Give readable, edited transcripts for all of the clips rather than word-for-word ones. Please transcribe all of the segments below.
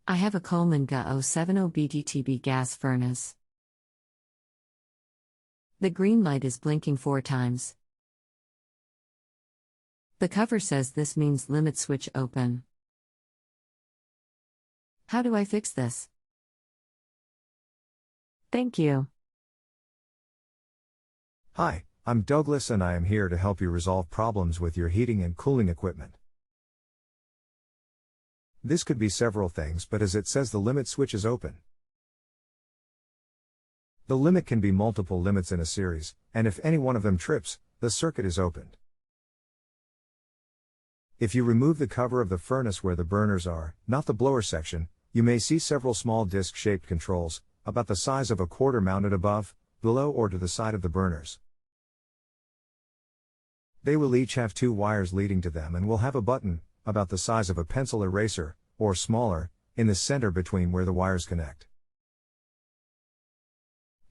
I have a Coleman dgaa070bdtb gas furnace. The green light is blinking 4 times. The cover says this means limit switch open. How do I fix this? Thank you. Hi, I'm Douglas and I am here to help you resolve problems with your heating and cooling equipment. This could be several things, but as it says, the limit switch is open. The limit can be multiple limits in a series, and if any one of them trips, the circuit is opened. If you remove the cover of the furnace where the burners are, not the blower section, you may see several small disc-shaped controls, about the size of a quarter, mounted above, below or to the side of the burners. They will each have 2 wires leading to them and will have a button, about the size of a pencil eraser, or smaller, in the center between where the wires connect.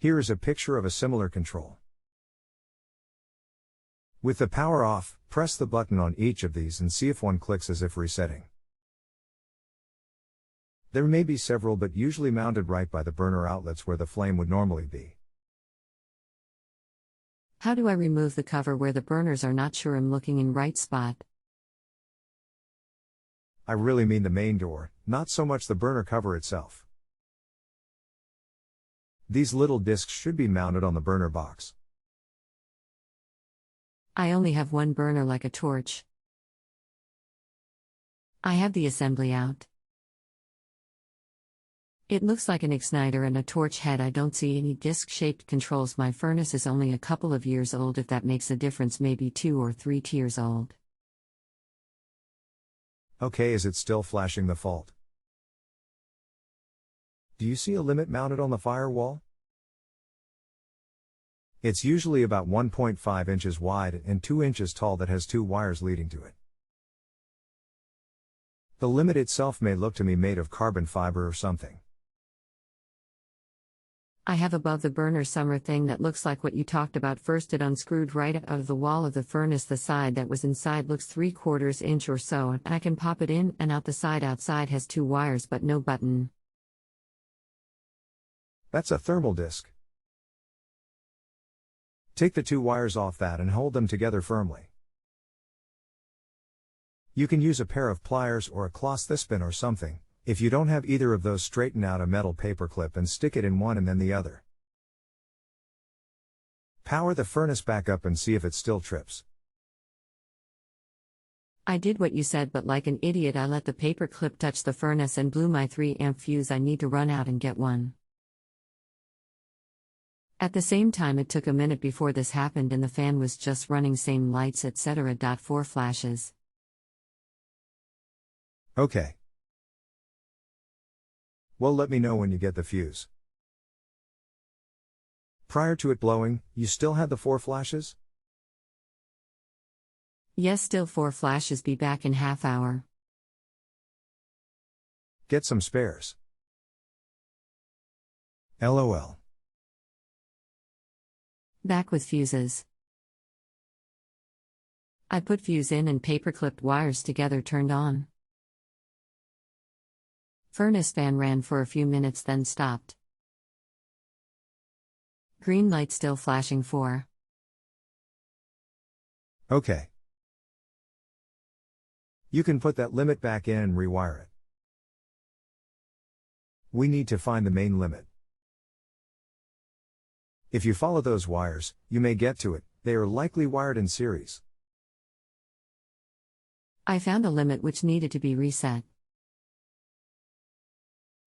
Here is a picture of a similar control. With the power off, press the button on each of these and see if one clicks as if resetting. There may be several, but usually mounted right by the burner outlets where the flame would normally be. How do I remove the cover where the burners are not sure I'm looking in right spot? I really mean the main door, not so much the burner cover itself. These little discs should be mounted on the burner box. I only have one burner, like a torch. I have the assembly out. It looks like an ignitor and a torch head. I don't see any disc-shaped controls. My furnace is only a couple of years old, if that makes a difference, maybe 2 or 3 years old. Okay, is it still flashing the fault? Do you see a limit mounted on the firewall? It's usually about 1.5 inches wide and 2 inches tall, that has 2 wires leading to it. The limit itself may look to me made of carbon fiber or something. I have above the burner summer thing that looks like what you talked about. First, it unscrewed right out of the wall of the furnace. The side that was inside looks 3/4 inch or so, and I can pop it in and out. The side outside has 2 wires but no button. That's a thermal disc. Take the 2 wires off that and hold them together firmly. You can use a pair of pliers or a cloth thespin or something. If you don't have either of those, straighten out a metal paper clip and stick it in one and then the other. Power the furnace back up and see if it still trips. I did what you said, but like an idiot I let the paper clip touch the furnace and blew my 3-amp fuse. I need to run out and get one. At the same time, it took a minute before this happened and the fan was just running, same lights, etc. 4 flashes. Okay. Well, let me know when you get the fuse. Prior to it blowing, you still had the 4 flashes? Yes, still 4 flashes. Be back in half hour. Get some spares. LOL. Back with fuses. I put fuse in and paper-clipped wires together, turned on. Furnace fan ran for a few minutes, then stopped. Green light still flashing 4. Okay. You can put that limit back in and rewire it. We need to find the main limit. If you follow those wires, you may get to it. They are likely wired in series. I found a limit which needed to be reset.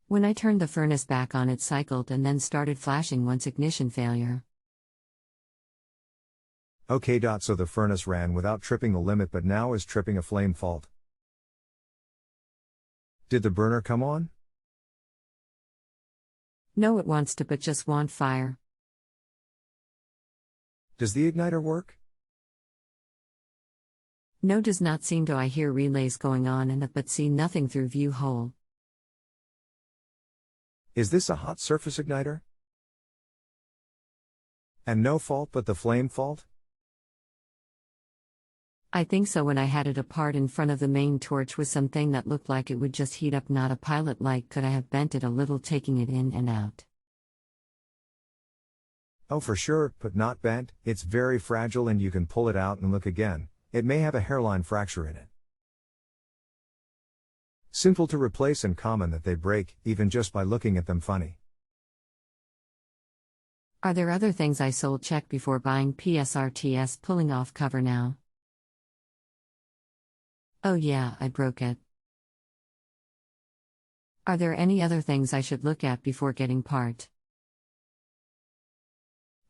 When I turned the furnace back on, it cycled and then started flashing once. Ignition failure. Okay. So the furnace ran without tripping the limit, but now is tripping a flame fault. Did the burner come on? No, it wants to, but just want fire. Does the igniter work? No, does not seem to. I hear relays going on in it but see nothing through view hole. Is this a hot surface igniter? And no fault but the flame fault? I think so. When I had it apart in front of the main torch was something that looked like it would just heat up, not a pilot light. Could I have bent it a little, taking it in and out? Oh, for sure, but not bent. It's very fragile and you can pull it out and look again. It may have a hairline fracture in it. Simple to replace and common that they break, even just by looking at them funny. Are there other things I sold? Check before buying. PSRTS pulling off cover now. Oh yeah, I broke it. Are there any other things I should look at before getting part?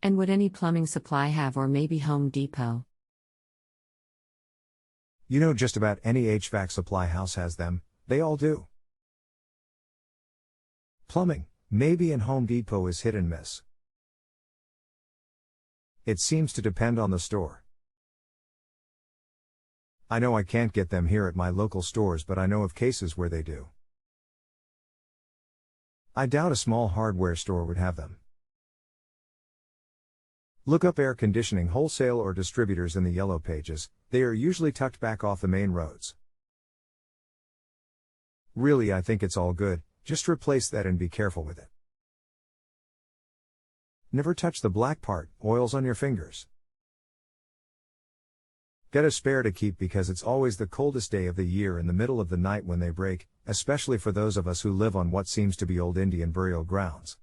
And would any plumbing supply have, or maybe Home Depot? You know, just about any HVAC supply house has them, they all do. Plumbing, maybe, and Home Depot is hit and miss. It seems to depend on the store. I know I can't get them here at my local stores, but I know of cases where they do. I doubt a small hardware store would have them. Look up air conditioning wholesale or distributors in the yellow pages. They are usually tucked back off the main roads. Really, I think it's all good, just replace that and be careful with it. Never touch the black part, oils on your fingers. Get a spare to keep, because it's always the coldest day of the year in the middle of the night when they break, especially for those of us who live on what seems to be old Indian burial grounds.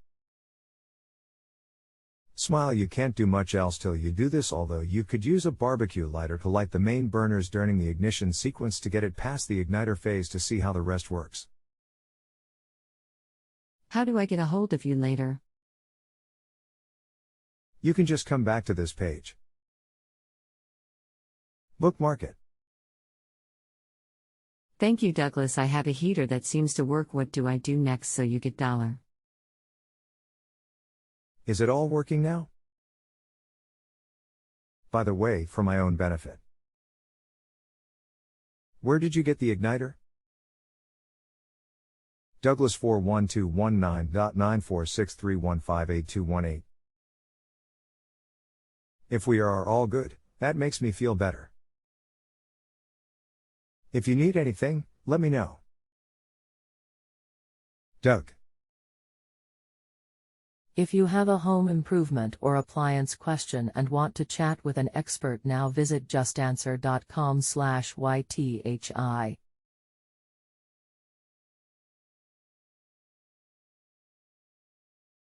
Smile, you can't do much else till you do this, although you could use a barbecue lighter to light the main burners during the ignition sequence to get it past the igniter phase to see how the rest works. How do I get a hold of you later? You can just come back to this page. Bookmark it. Thank you, Douglas. I have a heater that seems to work. What do I do next so you get $? Is it all working now? By the way, for my own benefit, where did you get the igniter? Douglas 41219.94631582218. If we are all good, that makes me feel better. If you need anything, let me know. Doug. If you have a home improvement or appliance question and want to chat with an expert now, visit JustAnswer.com/YTHI.